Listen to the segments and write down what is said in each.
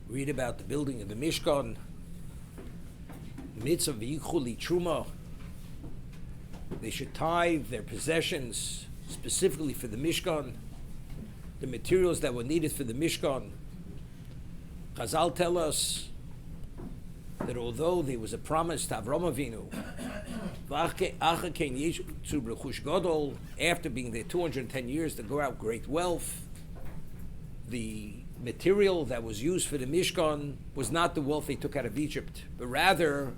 Read about the building of the Mishkan, mitzvah v'yichuli truma. They should tithe their possessions specifically for the Mishkan, the materials that were needed for the Mishkan. Chazal tell us that although there was a promise to Avram Avinu, after being there 210 years to go out great wealth, the material that was used for the Mishkan was not the wealth they took out of Egypt, but rather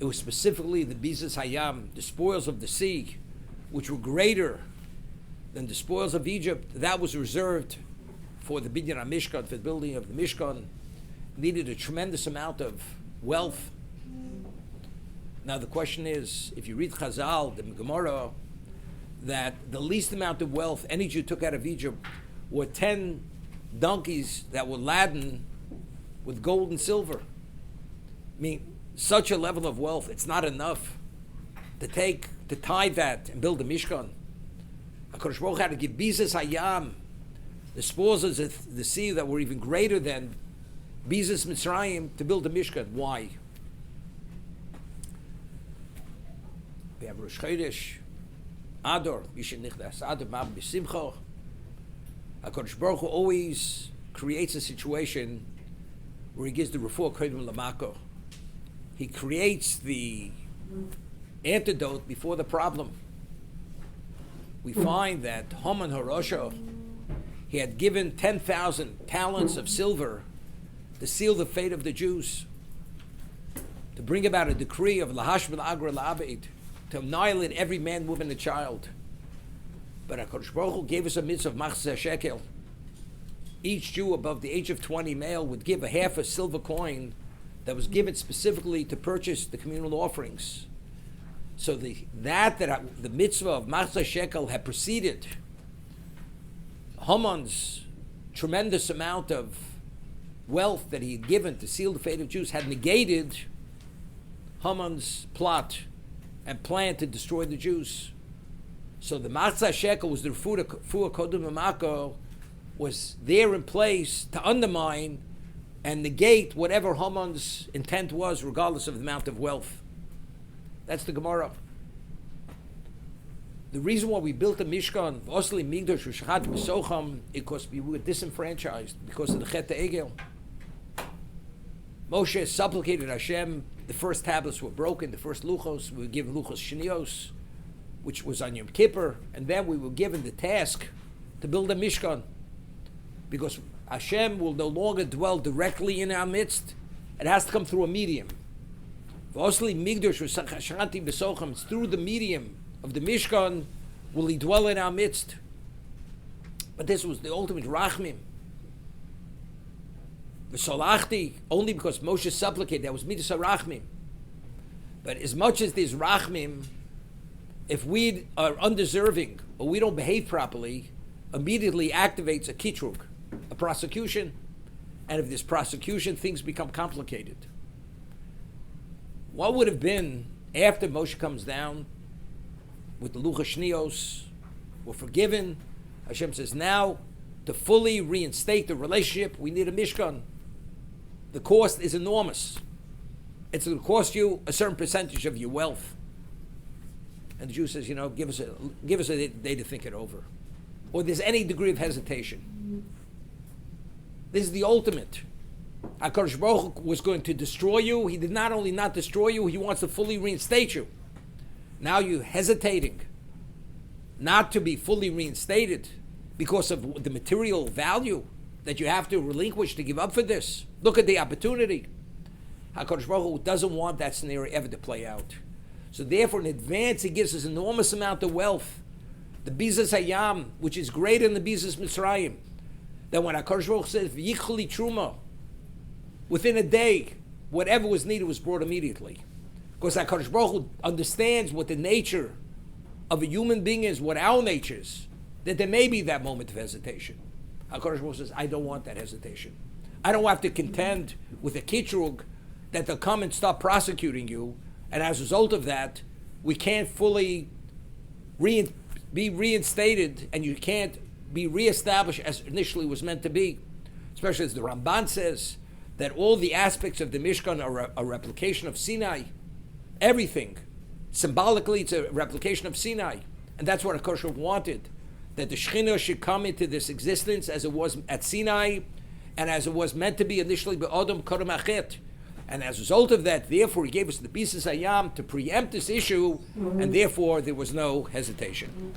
it was specifically the Bizas Hayam, the spoils of the sea, which were greater than the spoils of Egypt. That was reserved for the Binyan HaMishkan, for the building of the Mishkan. Needed a tremendous amount of wealth. Now the question is, if you read Chazal, the Gemara, that the least amount of wealth any Jew took out of Egypt were 10 donkeys that were laden with gold and silver. I mean, such a level of wealth, it's not enough to tithe that and build a Mishkan. HaKadosh Baruch Hu had to give Bizas Hayam, the spoils of the sea that were even greater than Bizas Mitzrayim, to build a Mishkan. Why? We have Rosh Chodesh, Adar, Yishenichdas, Adar, Mab, B'Simcha. HaKadosh Baruch Hu always creates a situation where he gives the refuah kodim lamako. He creates the antidote before the problem. We find that Haman Harosha, he had given 10,000 talents of silver to seal the fate of the Jews, to bring about a decree of lahashmil agra la'abed, to annihilate every man, woman, and child. But HaKadosh Baruch Hu gave us a mitzvah of machzeh shekel. Each Jew above the age of 20 male would give a half a silver coin that was given specifically to purchase the communal offerings. So the mitzvah of machzeh shekel had preceded Haman's tremendous amount of wealth that he had given to seal the fate of Jews, had negated Haman's plot and plan to destroy the Jews. So the machzeh shekel was the refuah kodim lamako, was there in place to undermine and negate whatever Haman's intent was, regardless of the amount of wealth. That's the Gemara. The reason why we built a Mishkan, Osli Migdosh Ushachat B'Socham, because we were disenfranchised because of the Chet Egel. Moshe supplicated Hashem. The first tablets were broken, the first luchos. We were given luchos shnios, which was on Yom Kippur, and then we were given the task to build a Mishkan, because Hashem will no longer dwell directly in our midst. It has to come through a medium. Osli Migdosh Ushachat B'Socham, it's through the medium of the Mishkan will he dwell in our midst. But this was the ultimate rachmim. V'solachti, only because Moshe supplicated, that was midas rachmim. But as much as there's rachmim, if we are undeserving or we don't behave properly, immediately activates a kitrug, a prosecution. And if there's prosecution, things become complicated. What would have been after Moshe comes down with the Luchos Shnios, we're forgiven. Hashem says, now, to fully reinstate the relationship, we need a Mishkan. The cost is enormous. It's going to cost you a certain percentage of your wealth. And the Jew says, give us a day to think it over. Or there's any degree of hesitation. This is the ultimate. HaKadosh Baruch Hu was going to destroy you. He did not only not destroy you, he wants to fully reinstate you. Now you're hesitating not to be fully reinstated because of the material value that you have to relinquish to give up for this. Look at the opportunity. HaKadosh Baruch Hu doesn't want that scenario ever to play out. So therefore, in advance, he gives us an enormous amount of wealth. The Bizas Hayam, which is greater than the Bizas Mitzrayim. That when HaKadosh Baruch Hu says, V'yichli truma, within a day, whatever was needed was brought immediately. Because HaKadosh Baruch Hu understands what the nature of a human being is, what our nature is, that there may be that moment of hesitation. HaKadosh Baruch Hu says, I don't want that hesitation. I don't have to contend with a kitrug that they'll come and start prosecuting you, and as a result of that, we can't fully be reinstated, and you can't be reestablished as initially was meant to be. Especially as the Ramban says, that all the aspects of the Mishkan are a replication of Sinai. Everything. Symbolically, it's a replication of Sinai. And that's what HaKadosh wanted, that the Shekhinah should come into this existence as it was at Sinai, and as it was meant to be initially by Adam Kodem Achet. And as a result of that, therefore, he gave us the Bisas Hayam to preempt this issue, and therefore there was no hesitation.